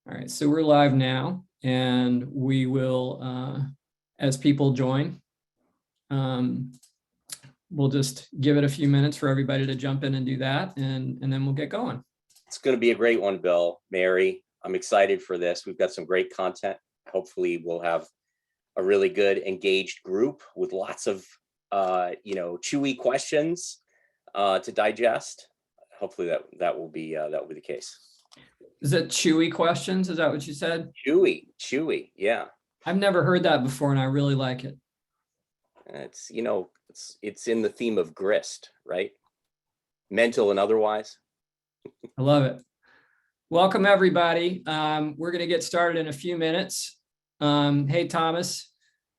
All right, so we're live now, and we will, as people join, we'll just give it a few minutes for everybody to jump in and do that, and then we'll get going. It's going to be a great one, Bill, Mary. I'm excited for this. We've got some great content. Hopefully we'll have a really good engaged group with lots of, chewy questions to digest. Hopefully that will be the case. Is it chewy questions? Is that what you said? Chewy, yeah. I've never heard that before, and I really like it. It's it's in the theme of grist, right? Mental and otherwise. I love it. Welcome, everybody. We're going to get started in a few minutes. Hey, Thomas,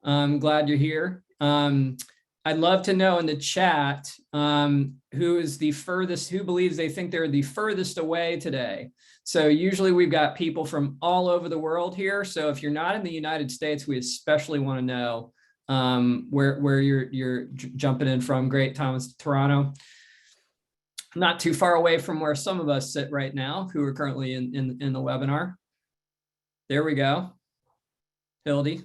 I'm glad you're here. I'd love to know in the chat who is the furthest, who believes they think they're the furthest away today. So usually we've got people from all over the world here. So if you're not in the United States, we especially want to know where you're jumping in from. Great, Thomas, Toronto. Not too far away from where some of us sit right now, who are currently in the webinar. There we go. Hildy.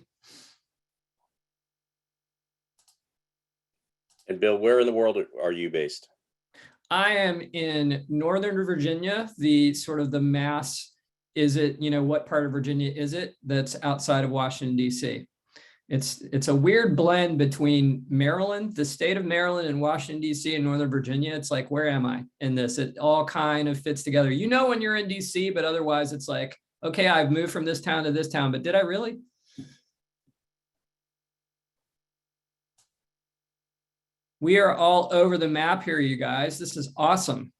And Bill, where in the world are you based? I am in Northern Virginia, the sort of the mass, what part of Virginia is it? That's outside of Washington, D.C. It's a weird blend between Maryland, the state of Maryland, and Washington, D.C. and Northern Virginia. It's like, where am I in this? It all kind of fits together. You know when you're in D.C., but otherwise it's like, okay, I've moved from this town to this town, but did I really? We are all over the map here, you guys. This is awesome.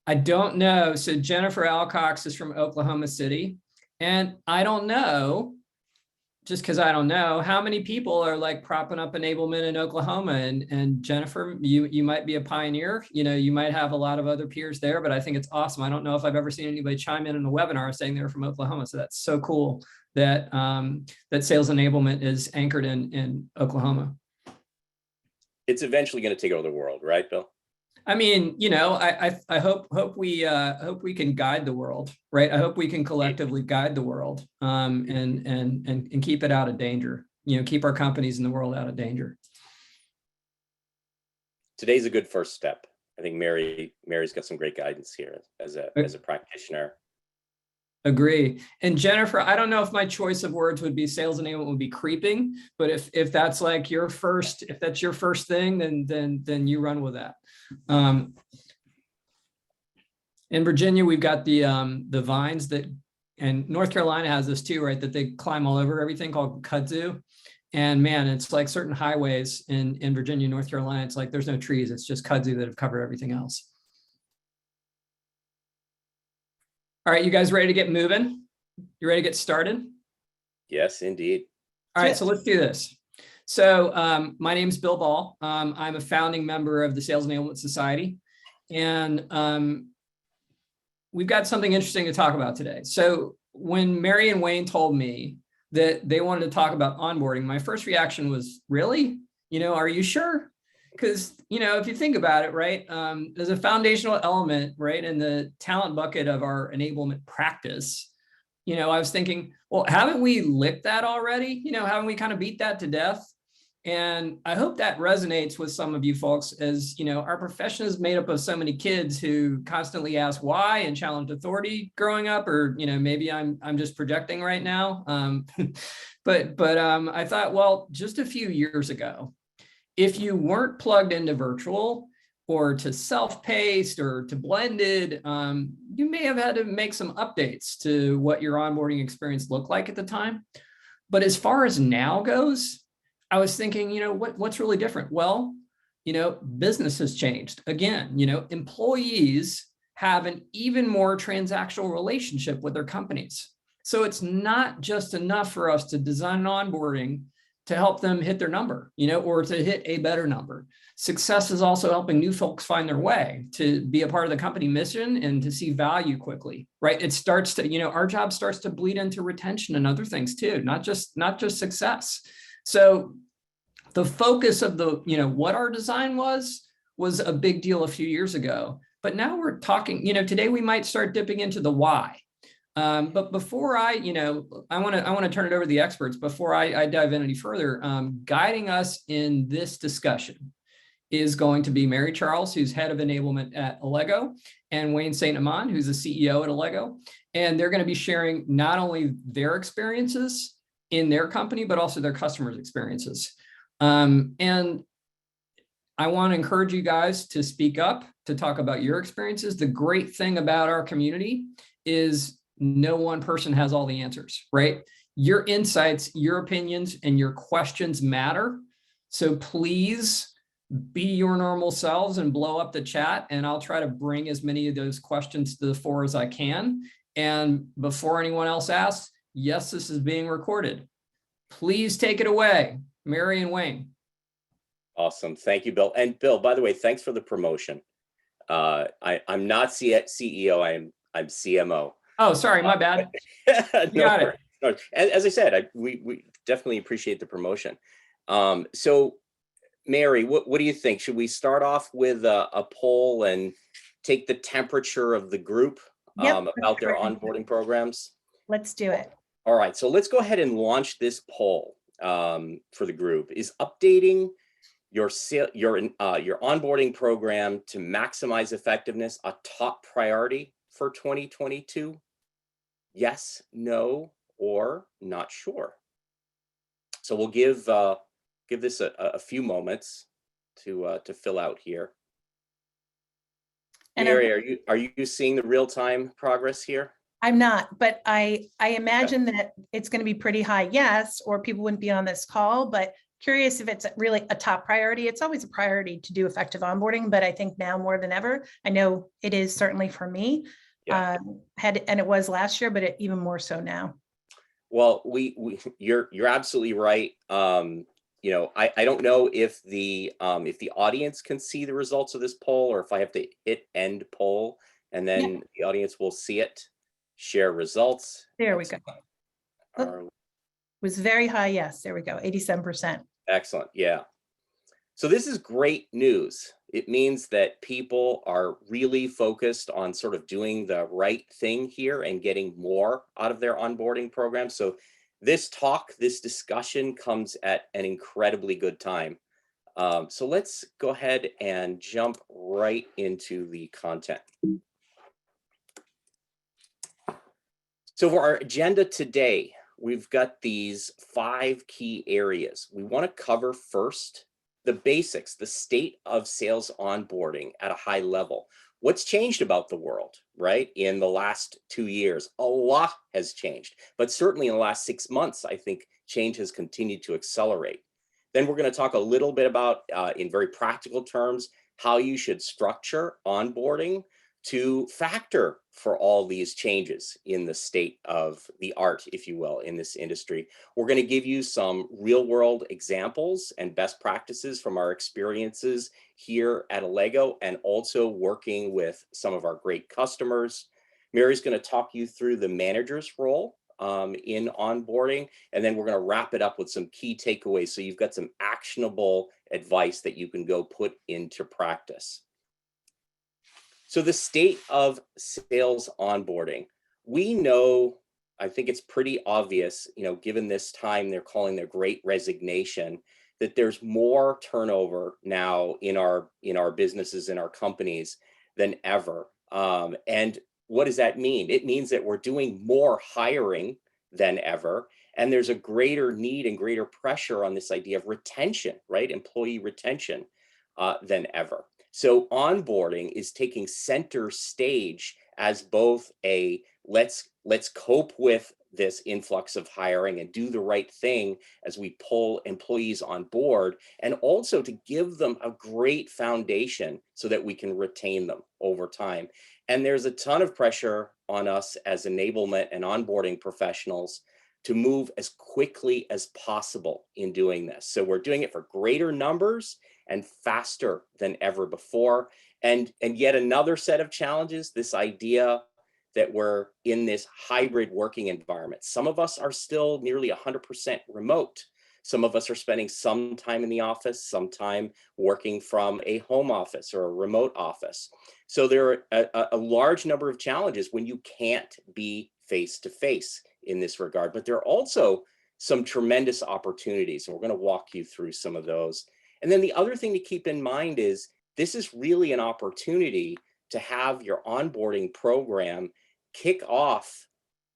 I don't know. So Jennifer Alcox is from Oklahoma City. And I don't know, just because I don't know, how many people are like propping up enablement in Oklahoma. And Jennifer, you might be a pioneer. You might have a lot of other peers there, but I think it's awesome. I don't know if I've ever seen anybody chime in a webinar saying they're from Oklahoma. So that's so cool that that sales enablement is anchored in Oklahoma. It's eventually going to take over the world, right, Bill? I mean, I hope we can guide the world, right? I hope we can collectively guide the world and keep it out of danger. Keep our companies in the world out of danger. Today's a good first step. I think Mary's got some great guidance here as a practitioner. Agree. And Jennifer, I don't know if my choice of words would be sales enablement would be creeping, but if that's like your first, if that's your first thing, then you run with that. In Virginia, we've got the vines and North Carolina has this too, right? That they climb all over everything, called kudzu. And man, it's like certain highways in Virginia, North Carolina, it's like there's no trees. It's just kudzu that have covered everything else. All right, you guys ready to get moving? You ready to get started? Yes, indeed. All right, so let's do this. So my name is Bill Ball. I'm a founding member of the Sales Enablement Society. And we've got something interesting to talk about today. So when Mary and Wayne told me that they wanted to talk about onboarding, my first reaction was, really? Are you sure? Because, if you think about it, right, there's a foundational element, right, in the talent bucket of our enablement practice. I was thinking, well, haven't we licked that already? Haven't we kind of beat that to death? And I hope that resonates with some of you folks, as, our profession is made up of so many kids who constantly ask why and challenge authority growing up, or, maybe I'm just projecting right now. But I thought, well, just a few years ago, if you weren't plugged into virtual or to self-paced or to blended, you may have had to make some updates to what your onboarding experience looked like at the time. But as far as now goes, I was thinking, what's really different? Well, business has changed. Again, employees have an even more transactional relationship with their companies. So it's not just enough for us to design onboarding to help them hit their number, or to hit a better number. Success is also helping new folks find their way to be a part of the company mission and to see value quickly, right? It starts to, our job starts to bleed into retention and other things too, not just success. So The focus of the, what our design was a big deal a few years ago. But now we're talking, today we might start dipping into the why. But before I want to turn it over to the experts before I dive in any further. Guiding us in this discussion is going to be Mary Charles, who's head of enablement at Allego, and Wayne St. Amand, who's the CEO at Allego. And they're going to be sharing not only their experiences in their company, but also their customers' experiences. And I want to encourage you guys to speak up, to talk about your experiences. The great thing about our community is no one person has all the answers, right? Your insights, your opinions, and your questions matter. So please be your normal selves and blow up the chat, and I'll try to bring as many of those questions to the fore as I can. And before anyone else asks, yes, this is being recorded. Please take it away, Mary and Wayne. Awesome. Thank you, Bill. And Bill, by the way, thanks for the promotion. I'm not CEO, I'm CMO. Oh, sorry, my bad. No, got it. No, as I said, we definitely appreciate the promotion. So Mary, what do you think? Should we start off with a poll and take the temperature of the group about their onboarding programs? Let's do it. All right, so let's go ahead and launch this poll for the group. Is updating your onboarding program to maximize effectiveness a top priority for 2022? Yes, no, or not sure. So we'll give this a few moments to fill out here. And Mary, are you seeing the real-time progress here? I'm not, but I imagine that it's going to be pretty high yes, or people wouldn't be on this call, but curious if it's really a top priority. It's always a priority to do effective onboarding, but I think now more than ever, I know it is certainly for me. Yeah. And it was last year, but even more so now. Well, you're absolutely right. I don't know if the audience can see the results of this poll, or if I have to hit end poll and then the audience will see it. Share results. There we go. It was very high. Yes, there we go. 87%. Excellent. Yeah. So this is great news. It means that people are really focused on sort of doing the right thing here and getting more out of their onboarding program. So this discussion comes at an incredibly good time. So let's go ahead and jump right into the content. So for our agenda today, we've got these 5 key areas. We want to cover first the basics, the state of sales onboarding at a high level. What's changed about the world, right? In the last 2 years, a lot has changed, but certainly in the last 6 months, I think change has continued to accelerate. Then we're going to talk a little bit about, in very practical terms, how you should structure onboarding to factor for all these changes in the state of the art, if you will, in this industry. We're going to give you some real world examples and best practices from our experiences here at Allego, and also working with some of our great customers. Mary's going to talk you through the manager's role in onboarding, and then we're going to wrap it up with some key takeaways, so you've got some actionable advice that you can go put into practice. So the state of sales onboarding, we know, I think it's pretty obvious, given this time they're calling their great resignation, that there's more turnover now in our businesses, in our companies than ever. And what does that mean? It means that we're doing more hiring than ever, and there's a greater need and greater pressure on this idea of retention, right? Employee retention than ever. So onboarding is taking center stage as both a let's cope with this influx of hiring and do the right thing as we pull employees on board, and also to give them a great foundation so that we can retain them over time. And there's a ton of pressure on us as enablement and onboarding professionals to move as quickly as possible in doing this. So we're doing it for greater numbers and faster than ever before. And yet another set of challenges, this idea that we're in this hybrid working environment. Some of us are still nearly 100% remote. Some of us are spending some time in the office, some time working from a home office or a remote office. So there are a large number of challenges when you can't be face to face in this regard, but there are also some tremendous opportunities, and we're going to walk you through some of those. And then the other thing to keep in mind is this is really an opportunity to have your onboarding program kick off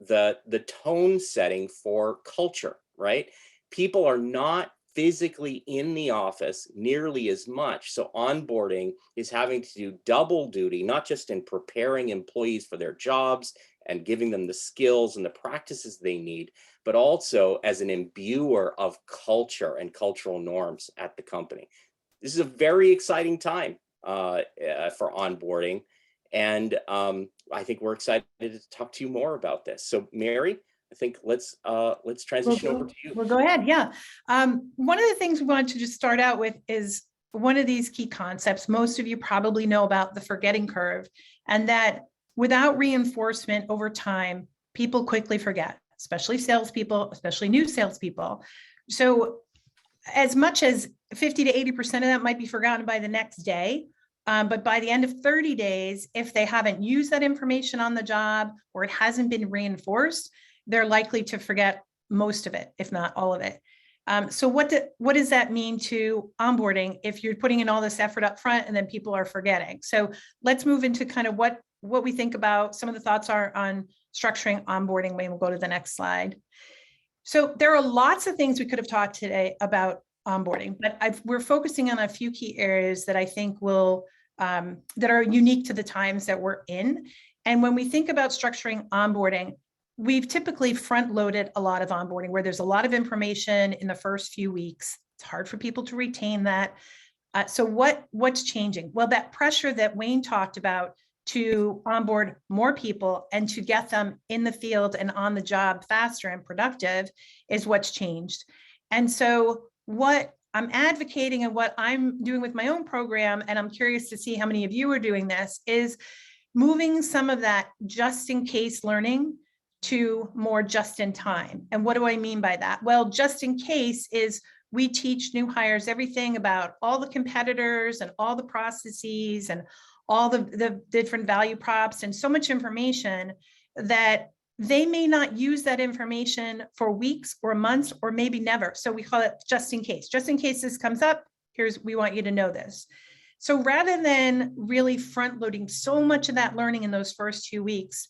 the tone setting for culture, right? People are not physically in the office nearly as much. So onboarding is having to do double duty, not just in preparing employees for their jobs and giving them the skills and the practices they need, but also as an imbuer of culture and cultural norms at the company. This is a very exciting time for onboarding. And I think we're excited to talk to you more about this. So Mary, I think let's transition over to you. Well, go ahead. Yeah. One of the things we wanted to just start out with is one of these key concepts. Most of you probably know about the forgetting curve, and that without reinforcement over time, people quickly forget, especially salespeople, especially new salespeople. So as much as 50 to 80% of that might be forgotten by the next day. But by the end of 30 days, if they haven't used that information on the job or it hasn't been reinforced, they're likely to forget most of it, if not all of it. So what does that mean to onboarding if you're putting in all this effort up front and then people are forgetting? So let's move into kind of what we think about, some of the thoughts are on structuring onboarding. Maybe we'll go to the next slide. So there are lots of things we could have talked today about onboarding, but we're focusing on a few key areas that I think will that are unique to the times that we're in. And when we think about structuring onboarding, we've typically front loaded a lot of onboarding where there's a lot of information in the first few weeks. It's hard for people to retain that. So what's changing? Well, that pressure that Wayne talked about to onboard more people and to get them in the field and on the job faster and productive is what's changed. And so what I'm advocating and what I'm doing with my own program, and I'm curious to see how many of you are doing this, is moving some of that just in case learning to more just in time. And what do I mean by that? Well, just in case is we teach new hires everything about all the competitors and all the processes and all the different value props and so much information that they may not use that information for weeks or months or maybe never. So we call it just in case. Just in case this comes up, we want you to know this. So rather than really front loading so much of that learning in those first 2 weeks,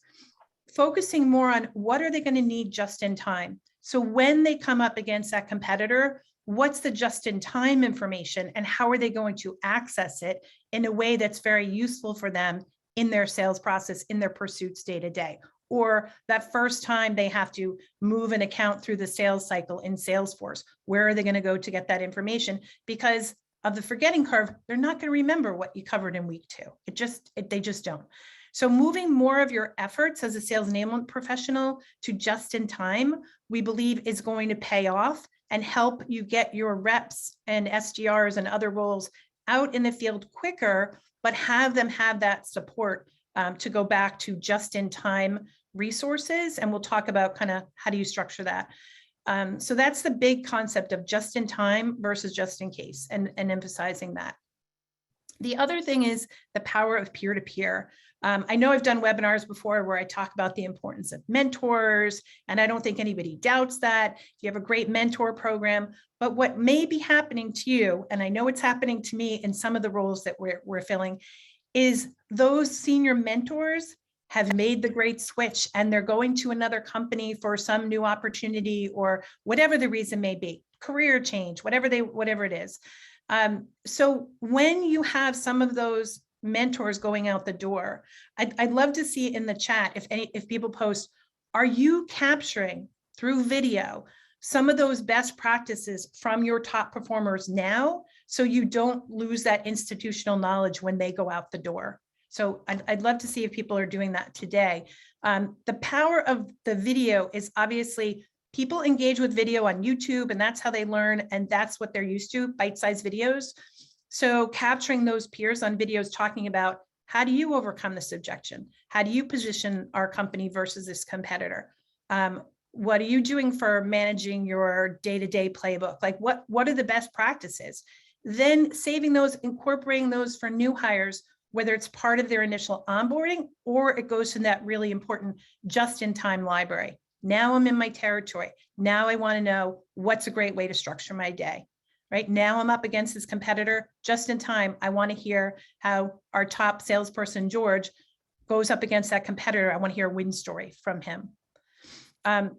focusing more on what are they going to need just in time. So when they come up against that competitor, what's the just in time information and how are they going to access it in a way that's very useful for them in their sales process, in their pursuits day to day. Or that first time they have to move an account through the sales cycle in Salesforce, where are they going to go to get that information? Because of the forgetting curve, they're not going to remember what you covered in week 2. They just don't. So moving more of your efforts as a sales enablement professional to just in time, we believe is going to pay off and help you get your reps and SDRs and other roles out in the field quicker, but have them have that support to go back to just in time resources. And we'll talk about kind of how do you structure that. So that's the big concept of just in time versus just in case, and emphasizing that. The other thing is the power of peer-to-peer. I know I've done webinars before where I talk about the importance of mentors, and I don't think anybody doubts that. You have a great mentor program, but what may be happening to you, and I know it's happening to me in some of the roles that we're filling, is those senior mentors have made the great switch and they're going to another company for some new opportunity or whatever the reason may be, career change, whatever it is. So when you have some of those mentors going out the door, I'd love to see in the chat if people post, are you capturing through video some of those best practices from your top performers now, so you don't lose that institutional knowledge when they go out the door? So I'd love to see if people are doing that today. The power of the video is obviously people engage with video on YouTube, and that's how they learn, and that's what they're used to, bite-sized videos. So capturing those peers on videos talking about how do you overcome this objection? How do you position our company versus this competitor? What are you doing for managing your day-to-day playbook? Like what are the best practices? Then saving those, incorporating those for new hires, whether it's part of their initial onboarding or it goes to that really important just-in-time library. Now I'm in my territory. Now I want to know what's a great way to structure my day. Right now I'm up against this competitor just in time. I want to hear how our top salesperson, George, goes up against that competitor. I want to hear a win story from him.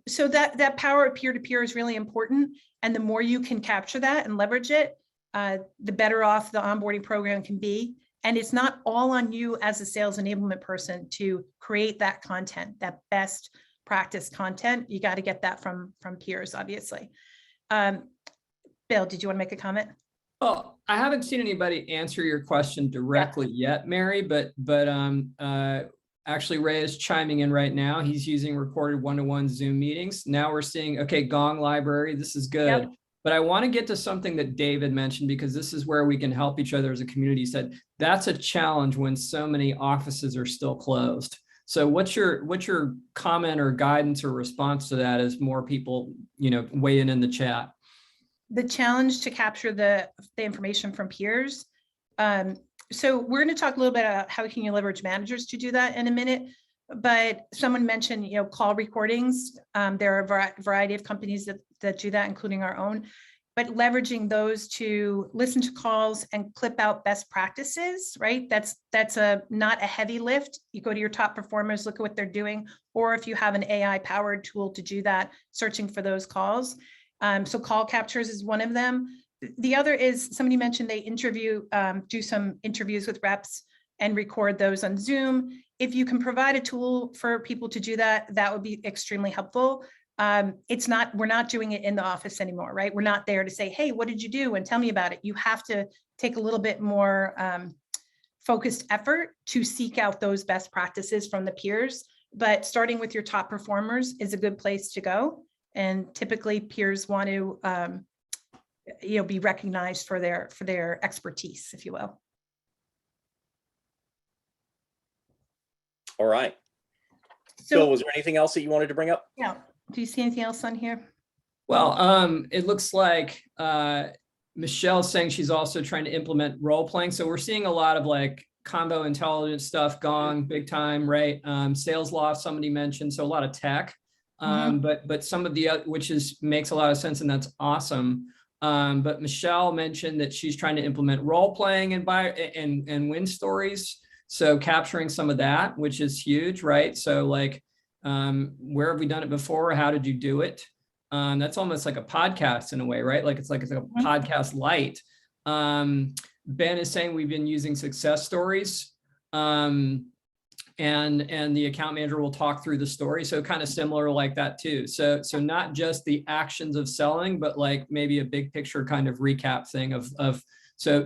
So that power of peer-to-peer is really important. And the more you can capture that and leverage it, the better off the onboarding program can be. And it's not all on you as a sales enablement person to create that content, that best practice content. You got to get that from peers, obviously. Bill, did you want to make a comment? Well, I haven't seen anybody answer your question directly yet, Mary, but actually Ray is chiming in right now. He's using recorded one-to-one Zoom meetings. Now we're seeing, okay, Gong library, this is good. Yep. But I want to get to something that David mentioned, because this is where we can help each other as a community. He said that's a challenge when so many offices are still closed. So what's your comment or guidance or response to that as more people, weigh in the chat? The challenge to capture the information from peers. So we're going to talk a little bit about how can you leverage managers to do that in a minute. But someone mentioned, call recordings. There are a variety of companies that do that, including our own. But leveraging those to listen to calls and clip out best practices, right? That's not a heavy lift. You go to your top performers, look at what they're doing, or if you have an AI-powered tool to do that, searching for those calls. So call captures is one of them. The other is somebody mentioned they do some interviews with reps and record those on Zoom. If you can provide a tool for people to do that, that would be extremely helpful. We're not doing it in the office anymore, right? We're not there to say, hey, what did you do? And tell me about it. You have to take a little bit more focused effort to seek out those best practices from the peers. But starting with your top performers is a good place to go. And typically peers want to be recognized for their expertise, if you will. All right. So Bill, was there anything else that you wanted to bring up? Yeah. Do you see anything else on here? Well, it looks like Michelle's saying she's also trying to implement role playing. So we're seeing a lot of like combo intelligence stuff, Gong, big time, right? Sales Loft, somebody mentioned, so a lot of tech. But some of the which makes a lot of sense, and that's awesome. But Michelle mentioned that she's trying to implement role playing and win stories. So capturing some of that, which is huge, right? So like, where have we done it before? How did you do it? That's almost like a podcast in a way, right? Like it's like a podcast light. Ben is saying we've been using success stories. And the account manager will talk through the story. So kind of similar like that too. So not just the actions of selling, but like maybe a big picture kind of recap thing of so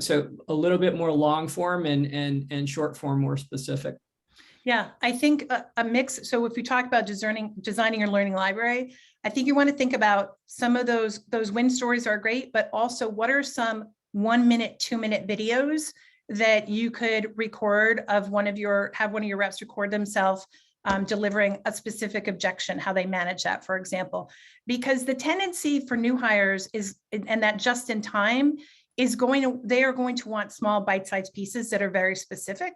a little bit more long form and short form more specific. Yeah, I think a mix. So if we talk about designing your learning library, I think you want to think about some of those win stories are great, but also what are some 1 minute, 2 minute videos that you could record of have one of your reps record themselves delivering a specific objection, how they manage that, for example. Because the tendency for new hires is, and that just in time, they are going to want small bite-sized pieces that are very specific.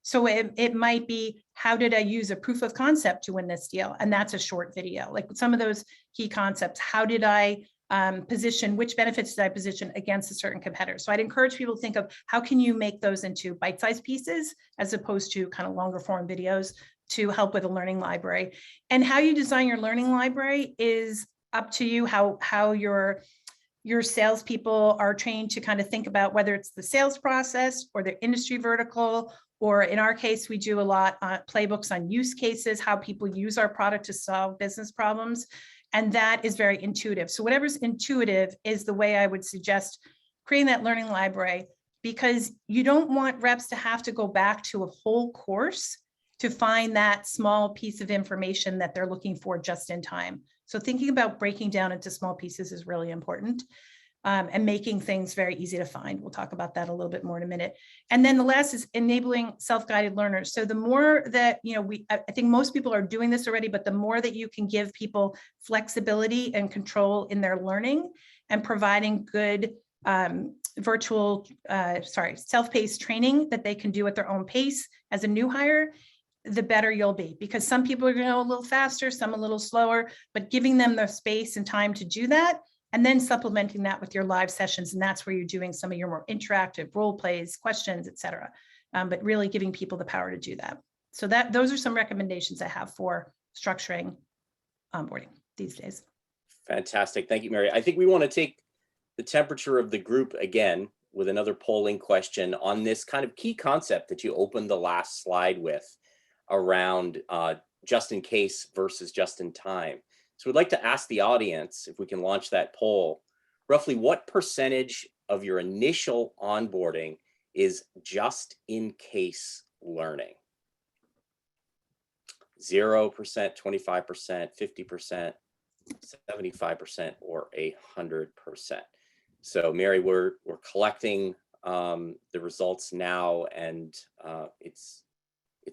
So it might be, how did I use a proof of concept to win this deal? And that's a short video. Like some of those key concepts, how did I which benefits did I position against a certain competitor? So I'd encourage people to think of how can you make those into bite-sized pieces as opposed to kind of longer form videos to help with a learning library. And how you design your learning library is up to you, how your salespeople are trained to kind of think about whether it's the sales process or their industry vertical, or in our case, we do a lot on playbooks on use cases, how people use our product to solve business problems. And that is very intuitive. So whatever's intuitive is the way I would suggest creating that learning library, because you don't want reps to have to go back to a whole course to find that small piece of information that they're looking for just in time. So thinking about breaking down into small pieces is really important. and making things very easy to find. We'll talk about that a little bit more in a minute. And then the last is enabling self-guided learners. So the more that, I think most people are doing this already, but the more that you can give people flexibility and control in their learning and providing good self-paced training that they can do at their own pace as a new hire, the better you'll be, because some people are going to go a little faster, some a little slower, but giving them the space and time to do that, and then supplementing that with your live sessions. And that's where you're doing some of your more interactive role plays, questions, et cetera. But really giving people the power to do that. So those are some recommendations I have for structuring onboarding these days. Fantastic. Thank you, Mary. I think we want to take the temperature of the group again with another polling question on this kind of key concept that you opened the last slide with around just in case versus just in time. So we'd like to ask the audience, if we can launch that poll, roughly what percentage of your initial onboarding is just in case learning? 0%, 25%, 50%, 75%, or 100%. So Mary, we're collecting the results now, and it's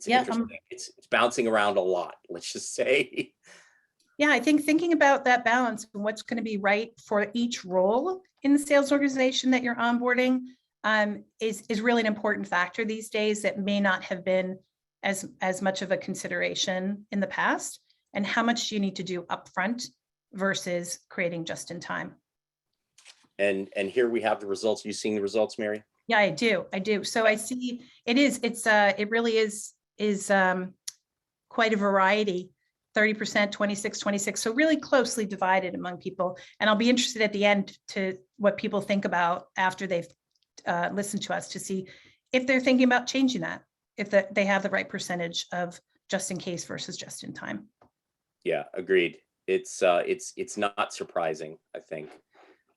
interesting. It's bouncing around a lot, let's just say. Yeah, I think thinking about that balance and what's going to be right for each role in the sales organization that you're onboarding is really an important factor these days that may not have been as much of a consideration in the past. And how much do you need to do upfront versus creating just in time? And here we have the results. You seeing the results, Mary? Yeah, I do. So I see it really is quite a variety. 30%, 26. So really closely divided among people. And I'll be interested at the end to what people think about after they've listened to us, to see if they're thinking about changing that, if they have the right percentage of just in case versus just in time. Yeah, agreed. It's not surprising, I think.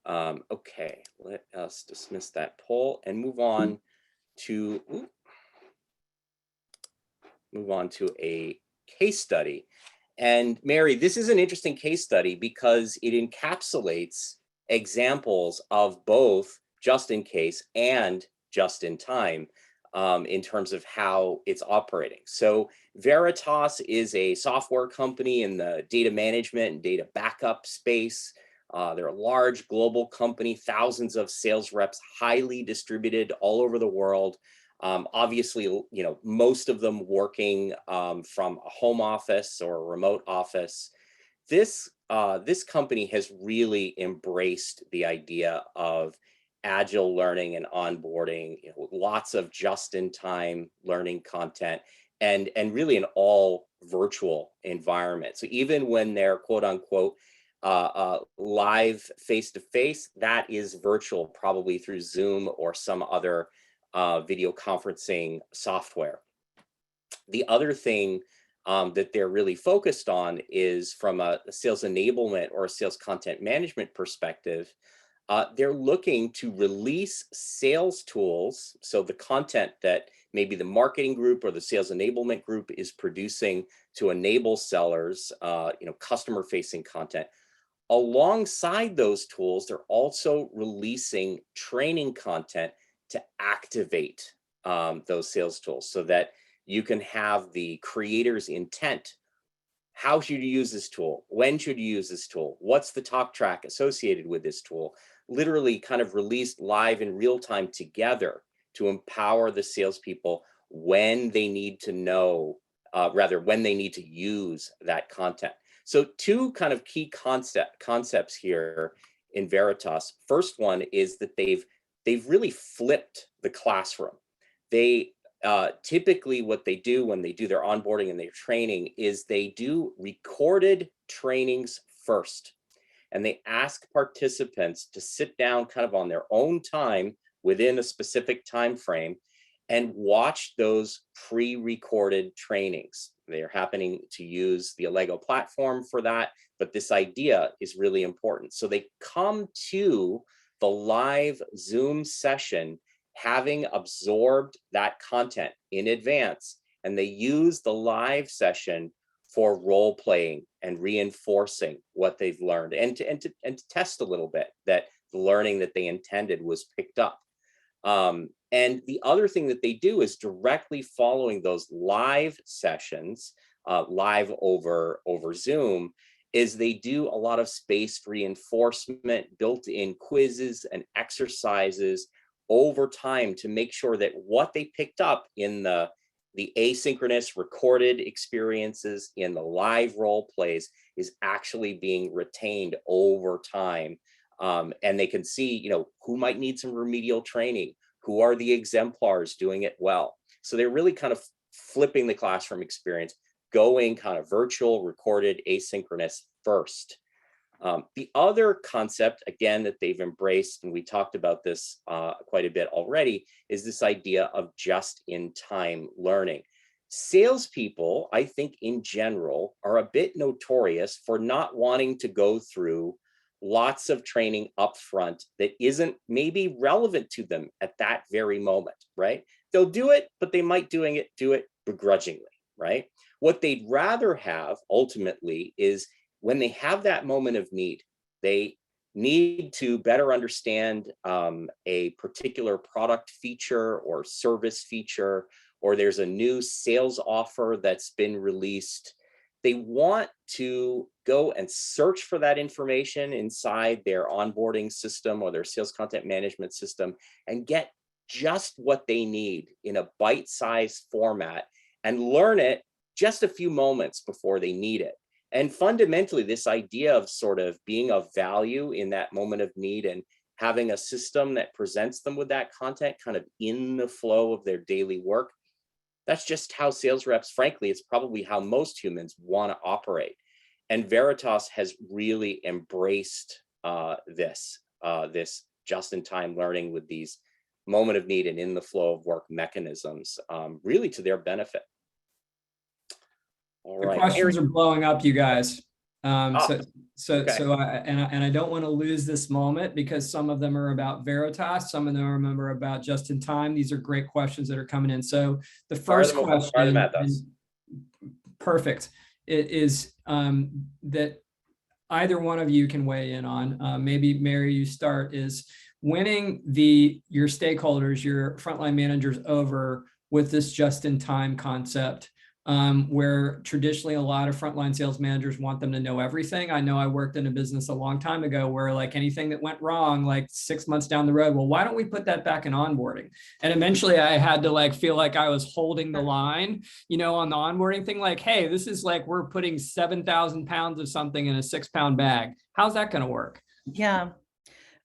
Okay, let us dismiss that poll and move on to a case study. And Mary, this is an interesting case study because it encapsulates examples of both just in case and just in time in terms of how it's operating. So Veradox is a software company in the data management and data backup space. They're a large global company, thousands of sales reps, highly distributed all over the world. Obviously, most of them working from a home office or a remote office. This company has really embraced the idea of Agile learning and onboarding, lots of just-in-time learning content, and really an all virtual environment. So even when they're quote unquote live face-to-face, that is virtual, probably through Zoom or some other video conferencing software. The other thing that they're really focused on is from a sales enablement or a sales content management perspective. They're looking to release sales tools, so the content that maybe the marketing group or the sales enablement group is producing to enable sellers, customer-facing content. Alongside those tools, they're also releasing training content to activate those sales tools so that you can have the creator's intent. How should you use this tool? When should you use this tool? What's the talk track associated with this tool? Literally kind of released live in real time together to empower the salespeople when they need to know, when they need to use that content. So two kind of key concepts here in Veradox. First one is that they've really flipped the classroom. They typically what they do when they do their onboarding and their training is they do recorded trainings first. And they ask participants to sit down kind of on their own time within a specific time frame and watch those pre-recorded trainings. They're happening to use the Allego platform for that, but this idea is really important. So they come to the live Zoom session having absorbed that content in advance, and they use the live session for role playing and reinforcing what they've learned, and to test a little bit that the learning that they intended was picked up. And the other thing that they do is directly following those live sessions, live over Zoom, is they do a lot of spaced reinforcement, built-in quizzes and exercises over time to make sure that what they picked up in the asynchronous recorded experiences, in the live role plays, is actually being retained over time. And they can see, you know, who might need some remedial training, who are the exemplars doing it well. So they're really kind of flipping the classroom experience, going kind of virtual, recorded, asynchronous first. The other concept, again, that they've embraced, and we talked about this quite a bit already, is this idea of just-in-time learning. Salespeople, I think in general, are a bit notorious for not wanting to go through lots of training upfront that isn't maybe relevant to them at that very moment, right? They'll do it, but they might do it begrudgingly, right? What they'd rather have ultimately is when they have that moment of need, they need to better understand a particular product feature or service feature, or there's a new sales offer that's been released. They want to go and search for that information inside their onboarding system or their sales content management system and get just what they need in a bite-sized format and learn it just a few moments before they need it. And fundamentally, this idea of sort of being of value in that moment of need and having a system that presents them with that content kind of in the flow of their daily work, that's just how sales reps, frankly, it's probably how most humans want to operate. And Veradox has really embraced this just-in-time learning with these moment of need and in the flow of work mechanisms, really to their benefit. All The right. questions are blowing up, you guys. Okay. I don't want to lose this moment because some of them are about Veradox, some of them are about just in time. These are great questions that are coming in. So the first question, perfect, it is that either one of you can weigh in on. Maybe Mary, you start, is winning your stakeholders, your frontline managers over with this just in time concept. Where traditionally a lot of frontline sales managers want them to know everything. I know I worked in a business a long time ago where like anything that went wrong, like 6 months down the road, well, why don't we put that back in onboarding? And eventually I had to like feel like I was holding the line, you know, on the onboarding thing, like, hey, this is like, we're putting 7,000 pounds of something in a 6-pound bag. How's that going to work? Yeah.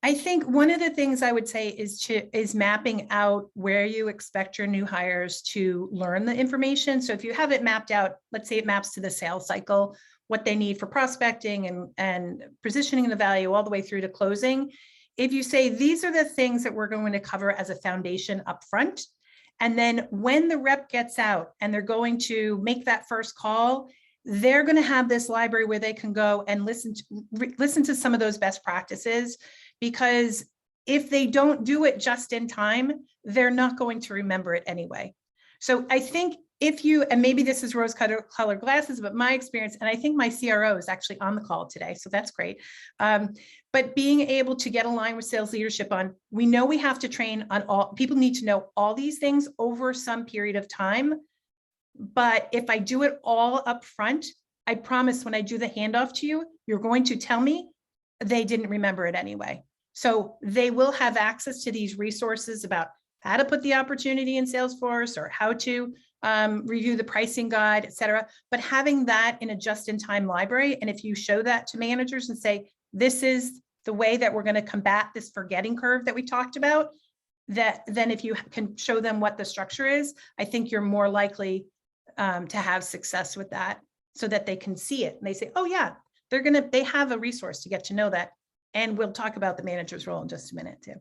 I think one of the things I would say is mapping out where you expect your new hires to learn the information. So if you have it mapped out, let's say it maps to the sales cycle, what they need for prospecting and positioning the value all the way through to closing. If you say, these are the things that we're going to cover as a foundation up front, and then when the rep gets out and they're going to make that first call, they're going to have this library where they can go and listen to some of those best practices. Because if they don't do it just in time, they're not going to remember it anyway. So I think if you, and maybe this is rose-colored glasses, but my experience, and I think my CRO is actually on the call today, so that's great. But being able to get aligned with sales leadership on, we know we have to train on all, people need to know all these things over some period of time. But if I do it all up front, I promise when I do the handoff to you, you're going to tell me they didn't remember it anyway. So they will have access to these resources about how to put the opportunity in Salesforce or how to review the pricing guide, et cetera. But having that in a just-in-time library, and if you show that to managers and say, this is the way that we're going to combat this forgetting curve that we talked about, that then if you can show them what the structure is, I think you're more likely to have success with that so that they can see it. And they say, oh yeah, they have a resource to get to know that. And we'll talk about the manager's role in just a minute too.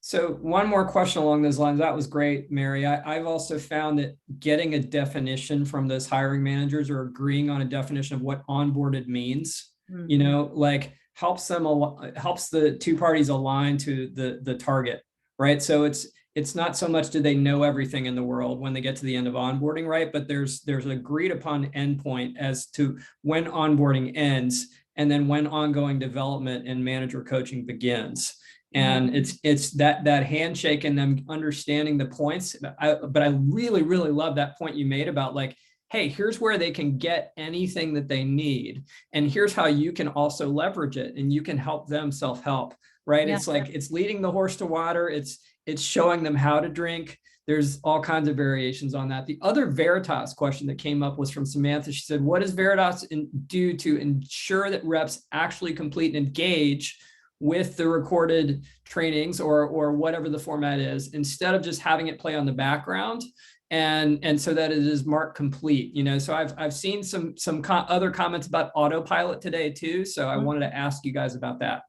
So one more question along those lines. That was great, Mary. I've also found that getting a definition from those hiring managers or agreeing on a definition of what onboarded means, you know, like helps the two parties align to the target, right? So it's not so much do they know everything in the world when they get to the end of onboarding, right? But there's an agreed upon endpoint as to when onboarding ends. and then when ongoing development and manager coaching begins. And it's that handshake and them understanding the points. But I really, really love that point you made about like, hey, here's where they can get anything that they need. And here's how you can also leverage it, and you can help them self-help, right? Yeah. It's like, it's leading the horse to water. It's showing them how to drink. There's all kinds of variations on that. The other Veradox question that came up was from Samantha. She said, what does Veradox do to ensure that reps actually complete and engage with the recorded trainings or whatever the format is, instead of just having it play on the background, and so that it is marked complete? You know, so I've seen some other comments about autopilot today too. So I wanted to ask you guys about that.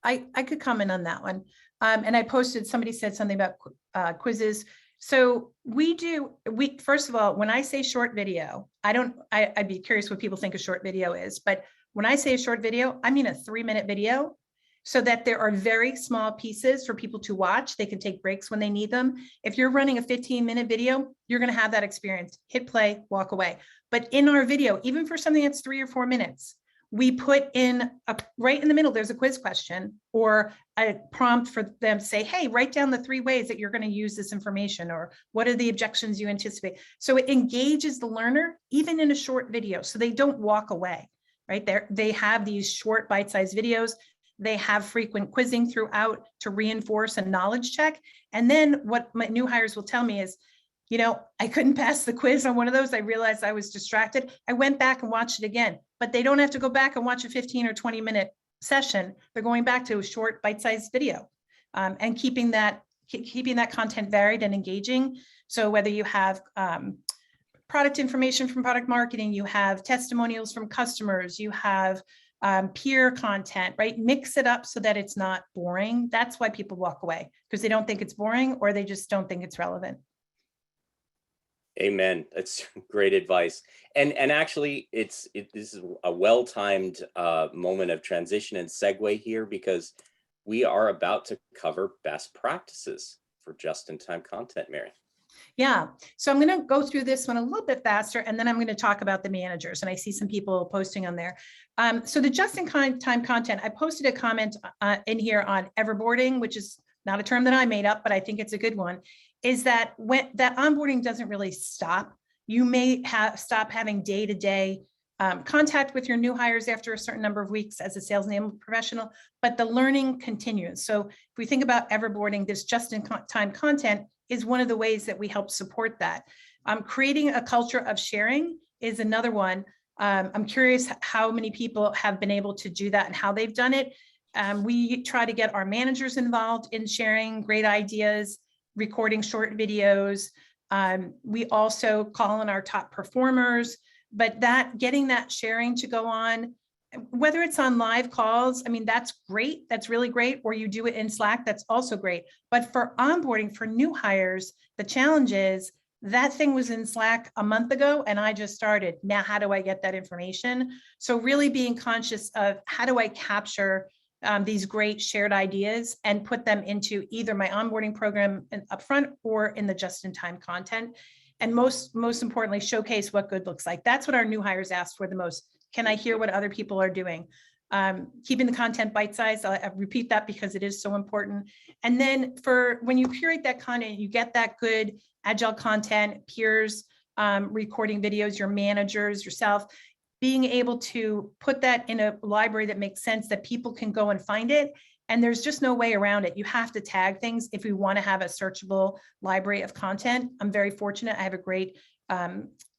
I could comment on that one. And I posted, somebody said something about quizzes. So first of all, when I say short video, I'd be curious what people think a short video is, but when I say a short video, I mean a 3-minute video, so that there are very small pieces for people to watch. They can take breaks when they need them. If you're running a 15-minute video, you're going to have that experience. Hit play, walk away. But in our video, even for something that's 3 or 4 minutes, we put in right in the middle, there's a quiz question or a prompt for them to say, hey, write down the 3 ways that you're going to use this information, or what are the objections you anticipate. So it engages the learner, even in a short video, so they don't walk away, right? They have these short bite-sized videos. They have frequent quizzing throughout to reinforce a knowledge check. And then what my new hires will tell me is, you know, I couldn't pass the quiz on one of those. I realized I was distracted. I went back and watched it again, but they don't have to go back and watch a 15 or 20-minute session. They're going back to a short bite-sized video, and keeping that content varied and engaging. So whether you have product information from product marketing, you have testimonials from customers, you have peer content, right? Mix it up so that it's not boring. That's why people walk away, because they don't think it's boring, or they just don't think it's relevant. Amen. That's great advice. And actually, this is a well-timed moment of transition and segue here, because we are about to cover best practices for just-in-time content, Mary. Yeah, so I'm going to go through this one a little bit faster, and then I'm going to talk about the managers. And I see some people posting on there. So the just-in-time content, I posted a comment in here on everboarding, which is not a term that I made up, but I think it's a good one, is that when that onboarding doesn't really stop. You may stop having day-to-day contact with your new hires after a certain number of weeks as a sales enablement professional, but the learning continues. So if we think about everboarding, this just-in-time content is one of the ways that we help support that. Creating a culture of sharing is another one. I'm curious how many people have been able to do that and how they've done it. We try to get our managers involved in sharing great ideas, recording short videos. We also call on our top performers, but getting that sharing to go on, whether it's on live calls, I mean, that's great. That's really great. Or you do it in Slack, that's also great. But for onboarding for new hires, the challenge is that thing was in Slack a month ago and I just started. Now, how do I get that information? So really being conscious of how do I capture these great shared ideas and put them into either my onboarding program upfront or in the just-in-time content. And most importantly, showcase what good looks like. That's what our new hires ask for the most. Can I hear what other people are doing? Keeping the content bite-sized. I repeat that because it is so important. And then for when you curate that content, you get that good agile content, peers, recording videos, your managers, yourself, being able to put that in a library that makes sense, that people can go and find it. And there's just no way around it. You have to tag things if we want to have a searchable library of content. I'm very fortunate. I have a great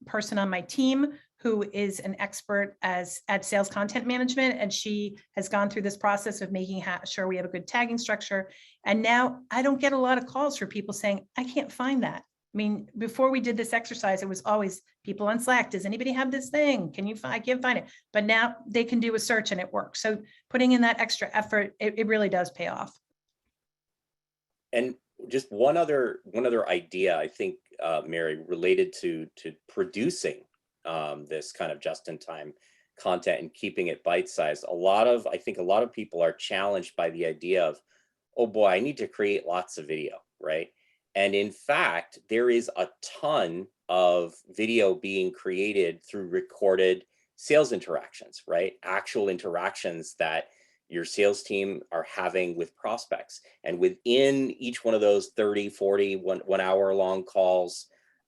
person on my team who is an expert at sales content management. And she has gone through this process of making sure we have a good tagging structure. And now I don't get a lot of calls for people saying, I can't find that. I mean, before we did this exercise, it was always people on Slack. Does anybody have this thing? I can't find it. But now they can do a search and it works. So putting in that extra effort, it really does pay off. And just one other idea, I think, Mary, related to producing this kind of just-in-time content and keeping it bite-sized. I think a lot of people are challenged by the idea of, oh boy, I need to create lots of video, right? And in fact, there is a ton of video being created through recorded sales interactions, right? Actual interactions that your sales team are having with prospects. And within each one of those 30, 40, 1 hour long calls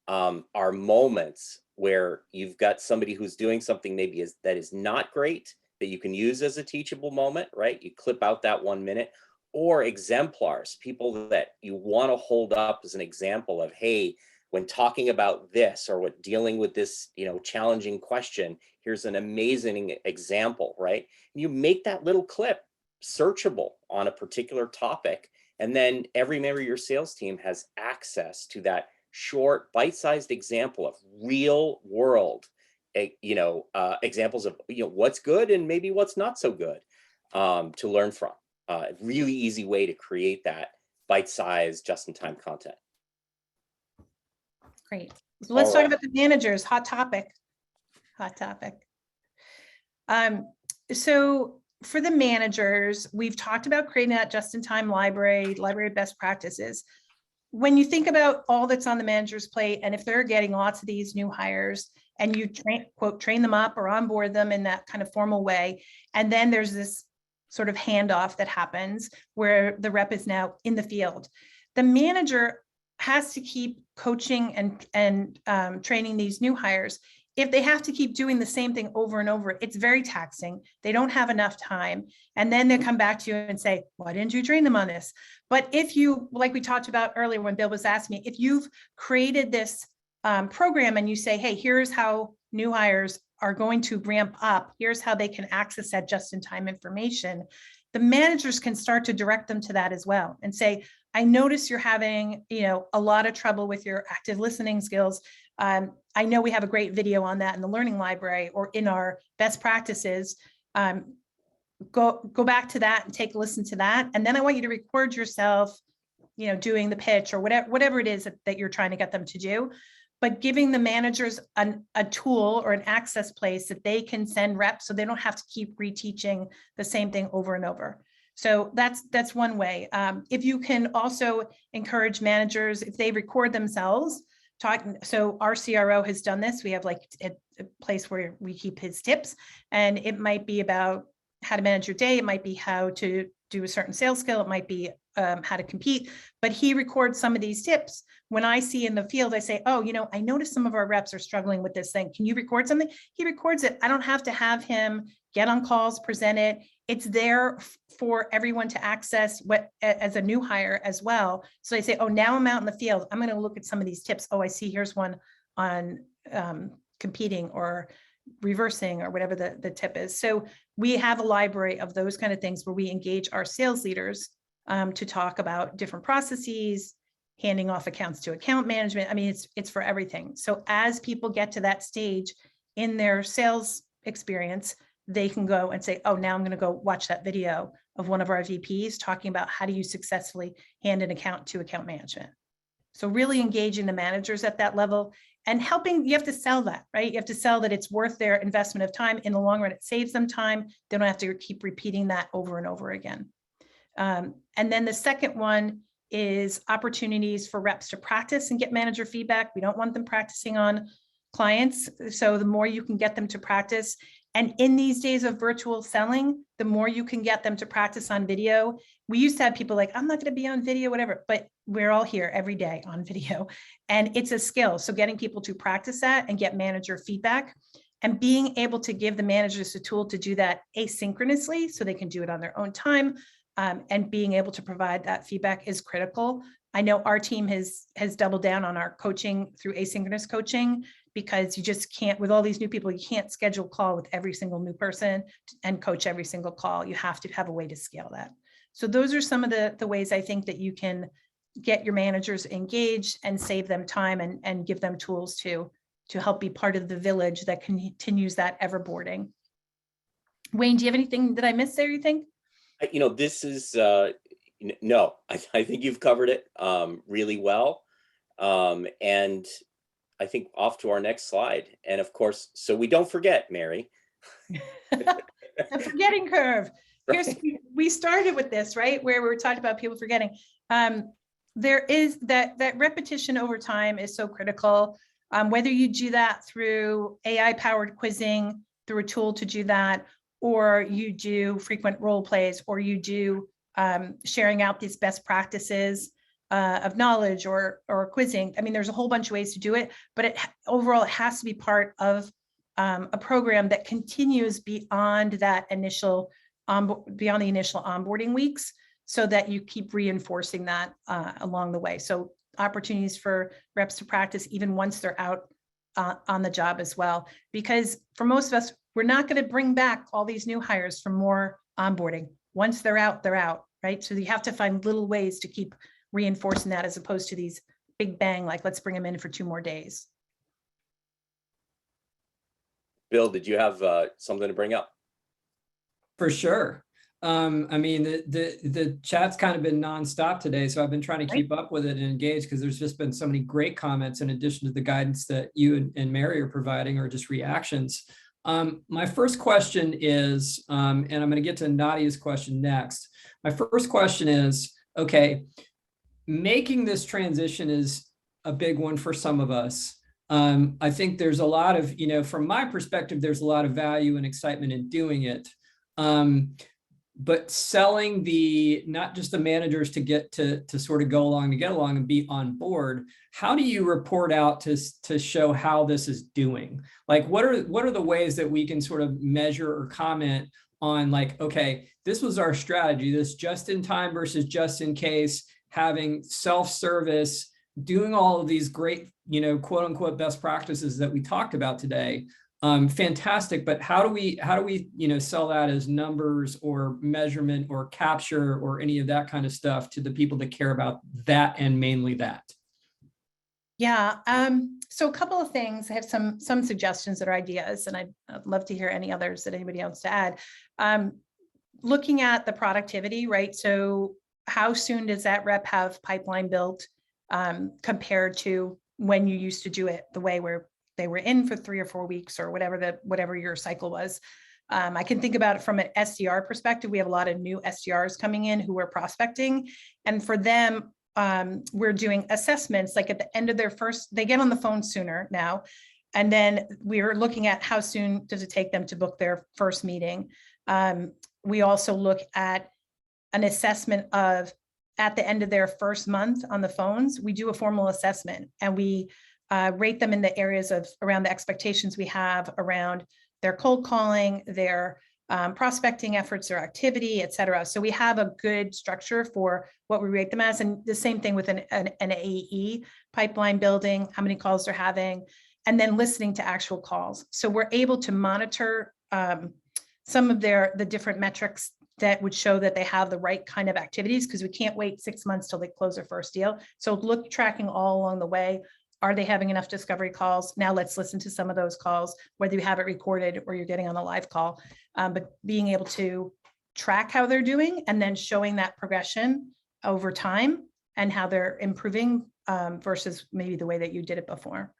are moments where you've got somebody who's doing something maybe that is not great, that you can use as a teachable moment, right? You clip out that 1 minute, or exemplars, people that you want to hold up as an example of, hey, when talking about this or what dealing with this, challenging question, here's an amazing example, right? You make that little clip searchable on a particular topic, and then every member of your sales team has access to that short, bite-sized example of real world, examples of what's good and maybe what's not so good to learn from. Really easy way to create that bite-sized, just-in-time content. Great. So let's All talk right. about the managers. Hot topic. So for the managers, we've talked about creating that just-in-time library of best practices. When you think about all that's on the manager's plate, and if they're getting lots of these new hires and you train them up or onboard them in that kind of formal way, and then there's this sort of handoff that happens where the rep is now in the field, the manager has to keep coaching and training these new hires. If they have to keep doing the same thing over and over, it's very taxing. They don't have enough time. And then they come back to you and say, why didn't you train them on this? But if you, like we talked about earlier when Bill was asking me, if you've created this program and you say, hey, here's how new hires are going to ramp up, here's how they can access that just-in-time information, the managers can start to direct them to that as well and say, I notice you're having, a lot of trouble with your active listening skills. I know we have a great video on that in the learning library or in our best practices. Go back to that and take a listen to that. And then I want you to record yourself, doing the pitch or whatever it is that you're trying to get them to do. But giving the managers a tool or an access place that they can send reps so they don't have to keep reteaching the same thing over and over. So that's one way. If you can also encourage managers, if they record themselves talking, so our CRO has done this. We have like a place where we keep his tips, and it might be about how to manage your day. It might be how to do a certain sales skill. It might be how to compete, but he records some of these tips. When I see in the field, I say, oh, I noticed some of our reps are struggling with this thing. Can you record something? He records it. I don't have to have him get on calls, present it. It's there for everyone to access as a new hire as well. So I say, oh, now I'm out in the field. I'm going to look at some of these tips. Oh, I see, here's one on competing or reversing or whatever the tip is. So we have a library of those kind of things where we engage our sales leaders to talk about different processes, handing off accounts to account management. I mean, it's for everything. So as people get to that stage in their sales experience, they can go and say, oh, now I'm going to go watch that video of one of our VPs talking about how do you successfully hand an account to account management. So really engaging the managers at that level and helping, you have to sell that, right? You have to sell that it's worth their investment of time. In the long run, it saves them time. They don't have to keep repeating that over and over again. And then the second one is opportunities for reps to practice and get manager feedback. We don't want them practicing on clients. So the more you can get them to practice, and in these days of virtual selling, the more you can get them to practice on video. We used to have people like, I'm not going to be on video, whatever, but we're all here every day on video, and it's a skill. So getting people to practice that and get manager feedback and being able to give the managers a tool to do that asynchronously so they can do it on their own time. And being able to provide that feedback is critical. I know our team has doubled down on our coaching through asynchronous coaching, because you just can't, with all these new people, you can't schedule a call with every single new person and coach every single call. You have to have a way to scale that. So those are some of the ways I think that you can get your managers engaged and save them time and give them tools to help be part of the village that continues that everboarding. Wayne, do you have anything that I missed there, you think? This is, no, I think you've covered it really well. And I think off to our next slide. And of course, so we don't forget, Mary. The forgetting curve. Here's, we started with this, right? Where we were talking about people forgetting. There is that repetition over time is so critical. Whether you do that through AI-powered quizzing, through a tool to do that, or you do frequent role plays, or you do sharing out these best practices of knowledge or quizzing. I mean, there's a whole bunch of ways to do it, but overall, it has to be part of a program that continues beyond that initial, beyond the initial onboarding weeks, so that you keep reinforcing that along the way. So opportunities for reps to practice even once they're out on the job as well. Because for most of us, we're not going to bring back all these new hires for more onboarding. Once they're out, right? So you have to find little ways to keep reinforcing that, as opposed to these big bang, like let's bring them in for 2 more days. Bill, did you have something to bring up? For sure. I mean, the chat's kind of been nonstop today, so I've been trying to keep up with it and engage, because there's just been so many great comments in addition to the guidance that you and Mary are providing, or just reactions. My first question is, and I'm going to get to Nadia's question next. My first question is, okay, making this transition is a big one for some of us. I think there's a lot of, from my perspective, there's a lot of value and excitement in doing it. But selling not just the managers to get to sort of go along, to get along and be on board, how do you report out to show how this is doing? Like, what are the ways that we can sort of measure or comment on, like, okay, this was our strategy, this just in time versus just in case, having self-service, doing all of these great, quote unquote, best practices that we talked about today. Fantastic. But how do we, sell that as numbers or measurement or capture or any of that kind of stuff to the people that care about that, and mainly that? Yeah. So a couple of things. I have some suggestions that are ideas, and I'd love to hear any others that anybody else to add. Looking at the productivity, right? So how soon does that rep have pipeline built compared to when you used to do it the way where they were in for 3 or 4 weeks, or whatever your cycle was. I can think about it from an SDR perspective. We have a lot of new SDRs coming in who are prospecting, and for them, we're doing assessments like at the end of their they get on the phone sooner now, and then we're looking at how soon does it take them to book their first meeting. We also look at an assessment of, at the end of their first month on the phones, we do a formal assessment, and we rate them in the areas of around the expectations we have around their cold calling, their prospecting efforts, their activity, et cetera. So we have a good structure for what we rate them as. And the same thing with an AE, pipeline building, how many calls they're having, and then listening to actual calls. So we're able to monitor some of the different metrics that would show that they have the right kind of activities, because we can't wait 6 months till they close their first deal. So tracking all along the way. Are they having enough discovery calls? Now let's listen to some of those calls, whether you have it recorded or you're getting on a live call, but being able to track how they're doing, and then showing that progression over time and how they're improving versus maybe the way that you did it before.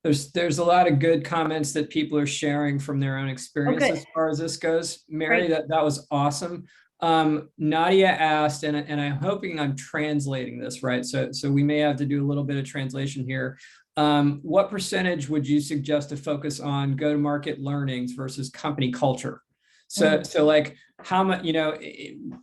There's a lot of good comments that people are sharing from their own experience as far as this goes. Mary, that was awesome. Nadia asked, and I'm hoping I'm translating this right, so we may have to do a little bit of translation here. What percentage would you suggest to focus on go-to-market learnings versus company culture? So like how much,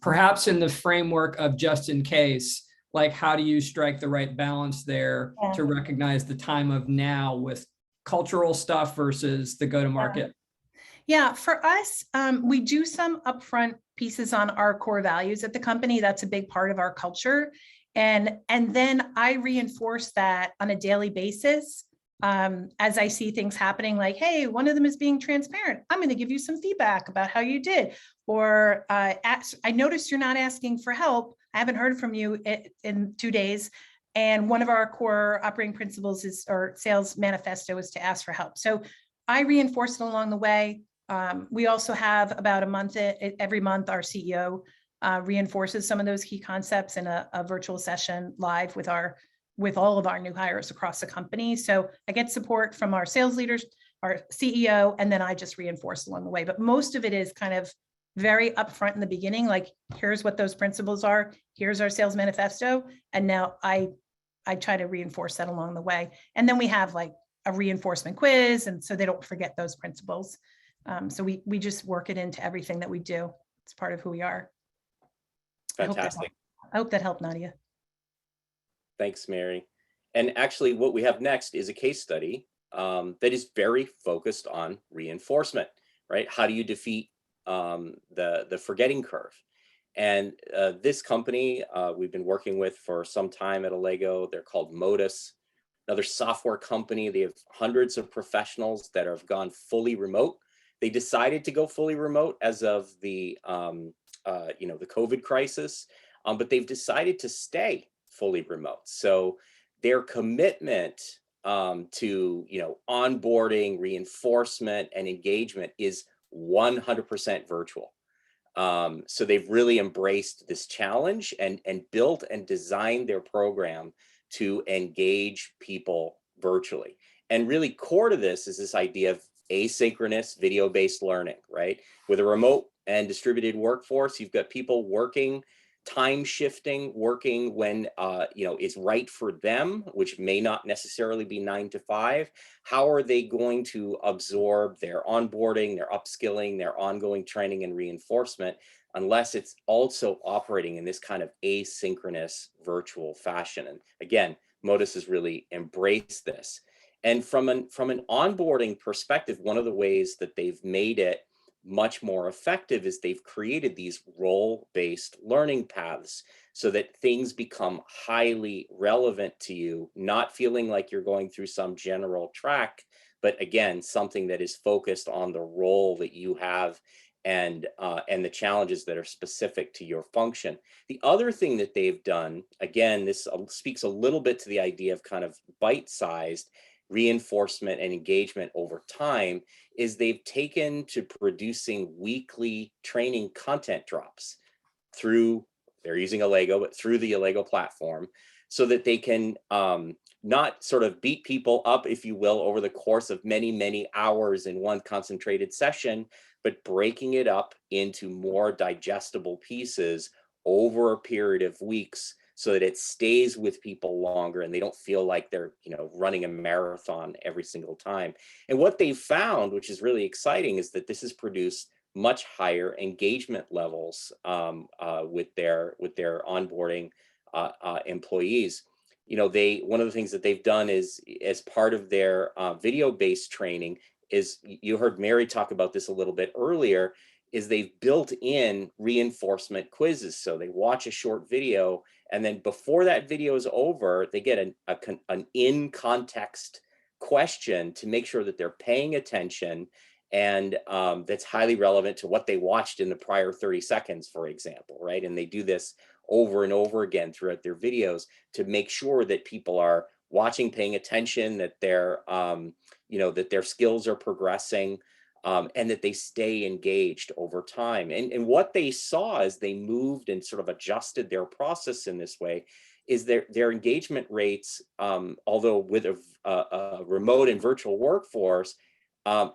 perhaps in the framework of just in case, like how do you strike the right balance there to recognize the time of now with cultural stuff versus the go-to-market? Yeah, for us, we do some upfront pieces on our core values at the company. That's a big part of our culture. And then I reinforce that on a daily basis as I see things happening, like, hey, one of them is being transparent. I'm going to give you some feedback about how you did. Or I noticed you're not asking for help. I haven't heard from you in 2 days. And one of our core operating principles or sales manifesto is to ask for help. So I reinforce it along the way. We also have about a month, every month, our CEO reinforces some of those key concepts in a virtual session live with all of our new hires across the company. So I get support from our sales leaders, our CEO, and then I just reinforce along the way. But most of it is kind of very upfront in the beginning, like, here's what those principles are, here's our sales manifesto. And now I try to reinforce that along the way. And then we have like a reinforcement quiz, and so they don't forget those principles. So we just work it into everything that we do. It's part of who we are. Fantastic. I hope that helped, Nadia. Thanks, Mary. And actually what we have next is a case study that is very focused on reinforcement, right? How do you defeat the forgetting curve? And this company we've been working with for some time at Allego. They're called Modus, another software company. They have hundreds of professionals that have gone fully remote. They decided to go fully remote as of the the COVID crisis, but they've decided to stay fully remote. So their commitment to onboarding, reinforcement, and engagement is 100% virtual. So they've really embraced this challenge and built and designed their program to engage people virtually. And really core to this is this idea of asynchronous video-based learning, right? With a remote and distributed workforce, you've got people working, time shifting, working when it's right for them, which may not necessarily be 9 to 5. How are they going to absorb their onboarding, their upskilling, their ongoing training and reinforcement, unless it's also operating in this kind of asynchronous virtual fashion? And again, Modus has really embraced this. And from an onboarding perspective, one of the ways that they've made it much more effective is they've created these role-based learning paths so that things become highly relevant to you, not feeling like you're going through some general track, but again, something that is focused on the role that you have and the challenges that are specific to your function. The other thing that they've done, again, this speaks a little bit to the idea of kind of bite-sized reinforcement and engagement over time, is they've taken to producing weekly training content drops through, they're using Allego, but through the Allego platform, so that they can not sort of beat people up, if you will, over the course of many, many hours in one concentrated session, but breaking it up into more digestible pieces over a period of weeks, so that it stays with people longer and they don't feel like they're running a marathon every single time. And what they found, which is really exciting, is that this has produced much higher engagement levels with their onboarding employees. One of the things that they've done is, as part of their video-based training, is, you heard Mary talk about this a little bit earlier, is they've built in reinforcement quizzes. So they watch a short video, and then before that video is over, they get an in-context question to make sure that they're paying attention, and that's highly relevant to what they watched in the prior 30 seconds, for example, right? And they do this over and over again throughout their videos to make sure that people are watching, paying attention, that they're, that their skills are progressing, and that they stay engaged over time. And what they saw as they moved and sort of adjusted their process in this way is their engagement rates, although with a remote and virtual workforce,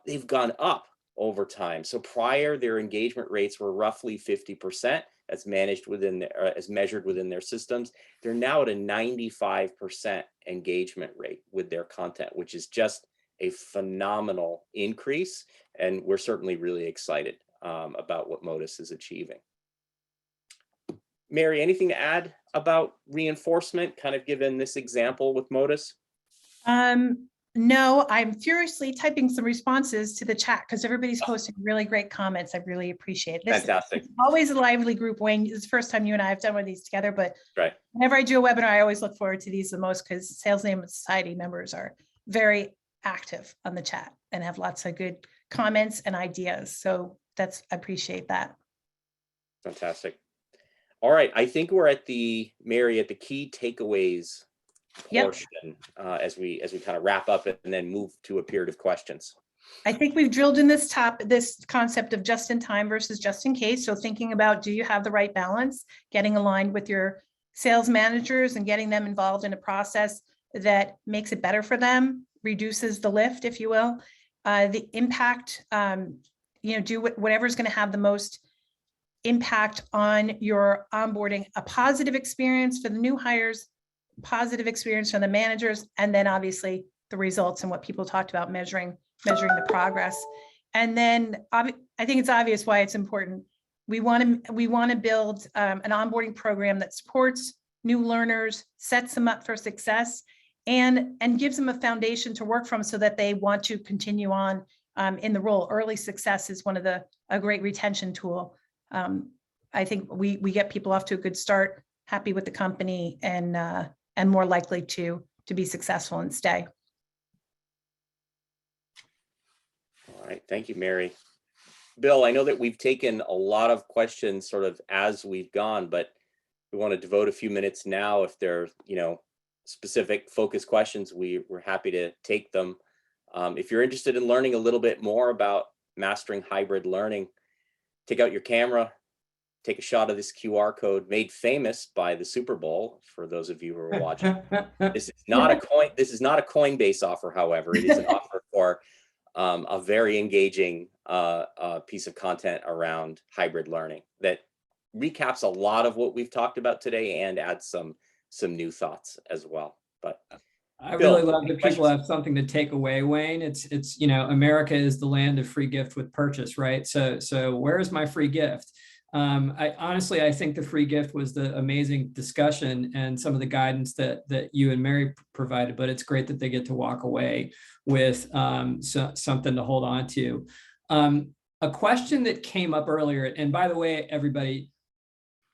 they've gone up over time. So prior, their engagement rates were roughly 50% as managed within as measured within their systems. They're now at a 95% engagement rate with their content, which is just a phenomenal increase. And we're certainly really excited about what Modus is achieving. Mary, anything to add about reinforcement, kind of given this example with Modus? No, I'm furiously typing some responses to the chat because everybody's posting really great comments. I really appreciate this. Fantastic. It's always a lively group. Wayne, it's the first time you and I have done one of these together, but right. Whenever I do a webinar, I always look forward to these the most because Sales Enablement Society members are very active on the chat and have lots of good comments and ideas. So I appreciate that. Fantastic. All right, I think we're at Mary, at the key takeaways portion. Yep. As we kind of wrap up and then move to a period of questions. I think we've drilled in this concept of just in time versus just in case. So thinking about, do you have the right balance, getting aligned with your sales managers and getting them involved in a process that makes it better for them, reduces the lift, if you will. The impact, do whatever's going to have the most impact on your onboarding, a positive experience for the new hires, positive experience for the managers, and then obviously the results and what people talked about measuring the progress. And then I think it's obvious why it's important. We want to build an onboarding program that supports new learners, sets them up for success, and gives them a foundation to work from so that they want to continue on in the role. Early success is one of a great retention tool. I think we get people off to a good start, happy with the company, and more likely to be successful and stay. All right, thank you, Mary. Bill, I know that we've taken a lot of questions sort of as we've gone, but we want to devote a few minutes now. If there are, specific focus questions, we're happy to take them. If you're interested in learning a little bit more about mastering hybrid learning, take out your camera, take a shot of this QR code made famous by the Super Bowl. For those of you who are watching, this is not a Coinbase offer. However, it is an offer for a very engaging piece of content around hybrid learning that recaps a lot of what we've talked about today and adds some new thoughts as well. But I Bill, really love that people have something to take away, Wayne. It's America is the land of free gift with purchase, right? So where's my free gift? I think the free gift was the amazing discussion and some of the guidance that you and Mary provided, but it's great that they get to walk away with something to hold on to. A question that came up earlier, and by the way, everybody,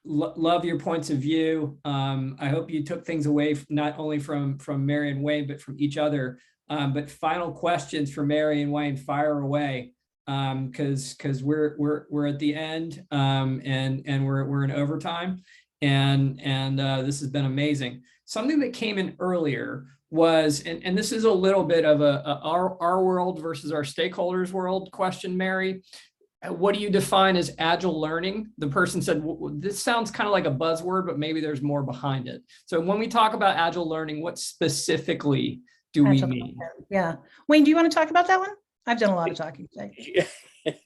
love your points of view. I hope you took things away not only from Mary and Wayne, but from each other. But final questions for Mary and Wayne, fire away. Because we're at the end, and we're in overtime, and this has been amazing. Something that came in earlier was, and this is a little bit of our world versus our stakeholders world question, Mary. What do you define as agile learning? The person said, well, this sounds kind of like a buzzword, but maybe there's more behind it. So when we talk about agile learning, what specifically do we mean? Yeah, Wayne, do you want to talk about that one? I've done a lot of talking today.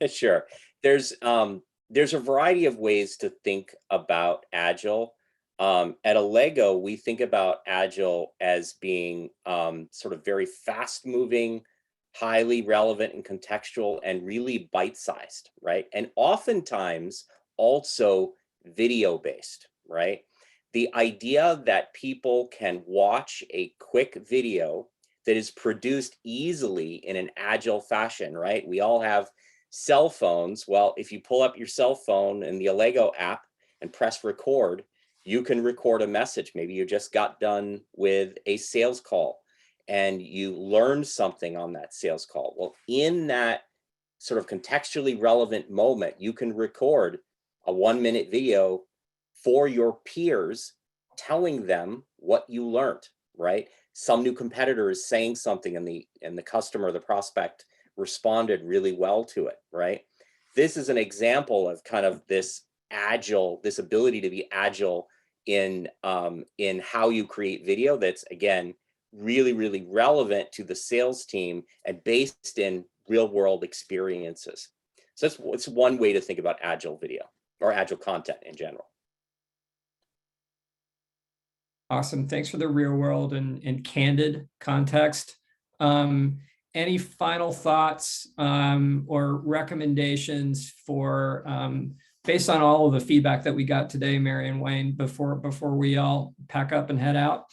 Sure. There's a variety of ways to think about Agile. At Allego, we think about Agile as being sort of very fast-moving, highly relevant and contextual, and really bite-sized, right? And oftentimes also video-based, right? The idea that people can watch a quick video that is produced easily in an agile fashion, right? We all have cell phones. Well, if you pull up your cell phone in the Allego app and press record, you can record a message. Maybe you just got done with a sales call and you learned something on that sales call. Well, in that sort of contextually relevant moment, you can record a 1-minute video for your peers, telling them what you learned, right? Some new competitor is saying something and the customer, the prospect, responded really well to it, right? This is an example of kind of this ability to be agile in how you create video that's, again, really, really relevant to the sales team and based in real world experiences. So it's one way to think about agile video or agile content in general. Awesome. Thanks for the real world and candid context. Any final thoughts or recommendations for based on all of the feedback that we got today, Mary and Wayne, before we all pack up and head out?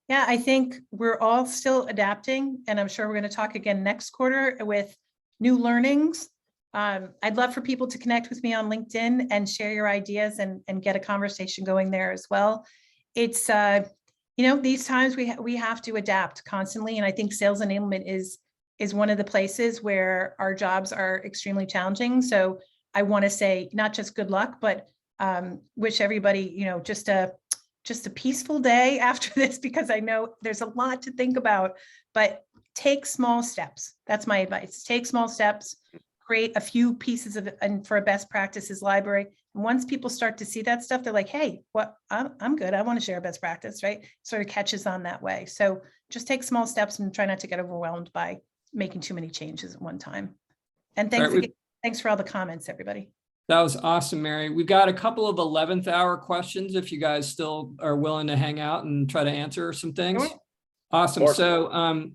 Yeah, I think we're all still adapting, and I'm sure we're going to talk again next quarter with new learnings. I'd love for people to connect with me on LinkedIn and share your ideas and get a conversation going there as well. It's, these times we have to adapt constantly. And I think sales enablement is one of the places where our jobs are extremely challenging. So I want to say not just good luck, but wish everybody, just a peaceful day after this, because I know there's a lot to think about, but take small steps. That's my advice. Take small steps. Create a few pieces of it, and for a best practices library. And once people start to see that stuff, they're like, hey, I'm good. I want to share a best practice, right? Sort of catches on that way. So just take small steps and try not to get overwhelmed by making too many changes at one time. And thanks for all the comments, everybody. That was awesome, Mary. We've got a couple of 11th hour questions if you guys still are willing to hang out and try to answer some things. Sure. Awesome. course. So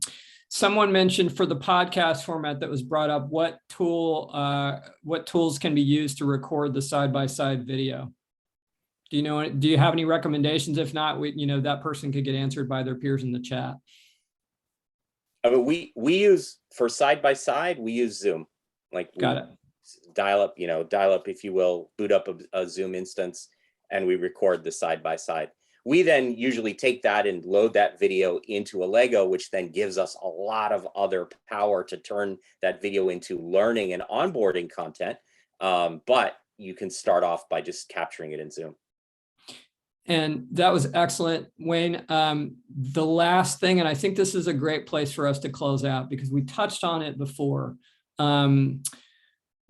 someone mentioned for the podcast format that was brought up, what tools can be used to record the side-by-side video? Do you have any recommendations? If not, that person could get answered by their peers in the chat. I mean, we use for side-by-side, we use Zoom. Like Got it. dial up, if you will, boot up a Zoom instance, and we record the side-by-side. We then usually take that and load that video into Allego, which then gives us a lot of other power to turn that video into learning and onboarding content. But you can start off by just capturing it in Zoom. And that was excellent, Wayne. The last thing, and I think this is a great place for us to close out because we touched on it before.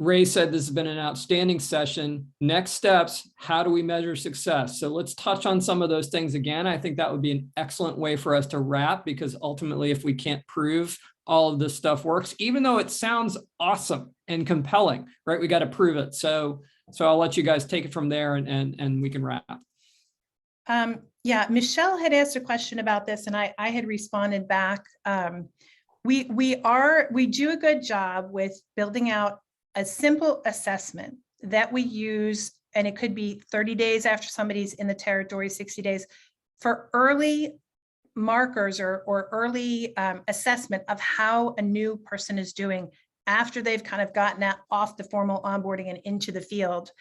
Ray said this has been an outstanding session. Next steps, how do we measure success? So let's touch on some of those things again. I think that would be an excellent way for us to wrap, because ultimately, if we can't prove all of this stuff works, even though it sounds awesome and compelling, right? We got to prove it. So I'll let you guys take it from there and we can wrap. Yeah, Michelle had asked a question about this and I had responded back. We do a good job with building out a simple assessment that we use, and it could be 30 days after somebody's in the territory, 60 days, for early markers or early assessment of how a new person is doing after they've kind of gotten off the formal onboarding and into the field.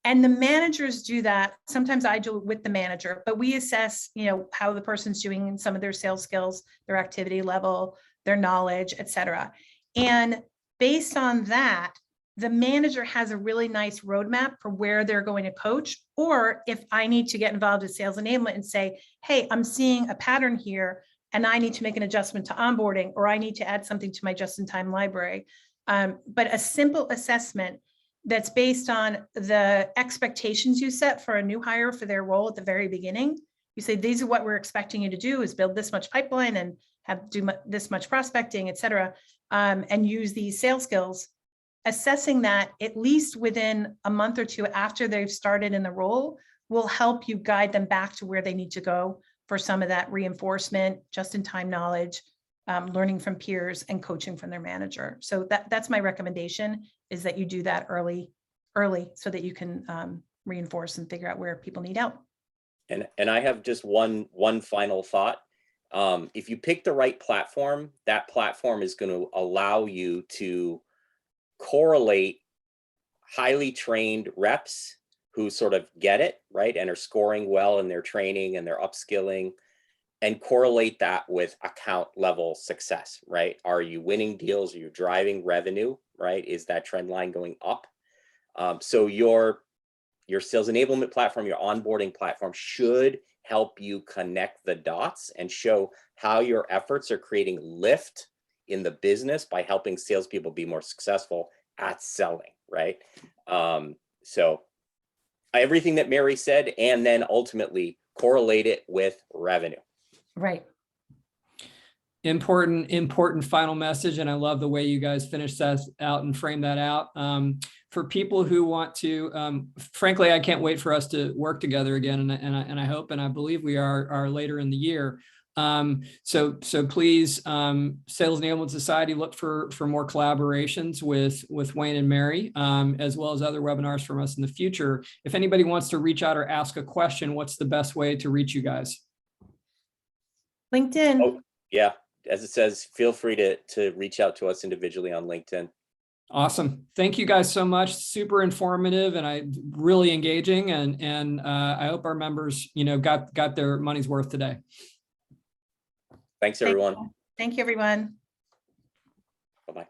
And the managers do that. Sometimes I do it with the manager, but we assess, how the person's doing in some of their sales skills, their activity level, their knowledge, et cetera. And based on that, the manager has a really nice roadmap for where they're going to coach. Or if I need to get involved in sales enablement and say, hey, I'm seeing a pattern here and I need to make an adjustment to onboarding, or I need to add something to my just-in-time library. But a simple assessment that's based on the expectations you set for a new hire for their role at the very beginning. You say, these are what we're expecting you to do, is build this much pipeline and do this much prospecting, et cetera, and use these sales skills. Assessing that at least within a month or two after they've started in the role will help you guide them back to where they need to go for some of that reinforcement, just-in-time knowledge, learning from peers, and coaching from their manager. So that's my recommendation, is that you do that early, so that you can reinforce and figure out where people need help. And I have just one final thought. If you pick the right platform, that platform is going to allow you to correlate highly trained reps who sort of get it, right, and are scoring well in their training and their upskilling, and correlate that with account level success, right? Are you winning deals? Are you driving revenue, right? Is that trend line going up? So your sales enablement platform, your onboarding platform should help you connect the dots and show how your efforts are creating lift in the business by helping salespeople be more successful at selling, right? So everything that Mary said, and then ultimately correlate it with revenue. Right. Important final message. And I love the way you guys finished that out and frame that out. For people who want to, frankly, I can't wait for us to work together again. And I hope, and I believe we are later in the year. So please, Sales Enablement Society, look for more collaborations with Wayne and Mary, as well as other webinars from us in the future. If anybody wants to reach out or ask a question, what's the best way to reach you guys? LinkedIn. Oh, yeah. As it says, feel free to reach out to us individually on LinkedIn. Awesome. Thank you guys so much. Super informative and really engaging. And I hope our members, got their money's worth today. Thanks, everyone. Thank you, everyone. Bye-bye.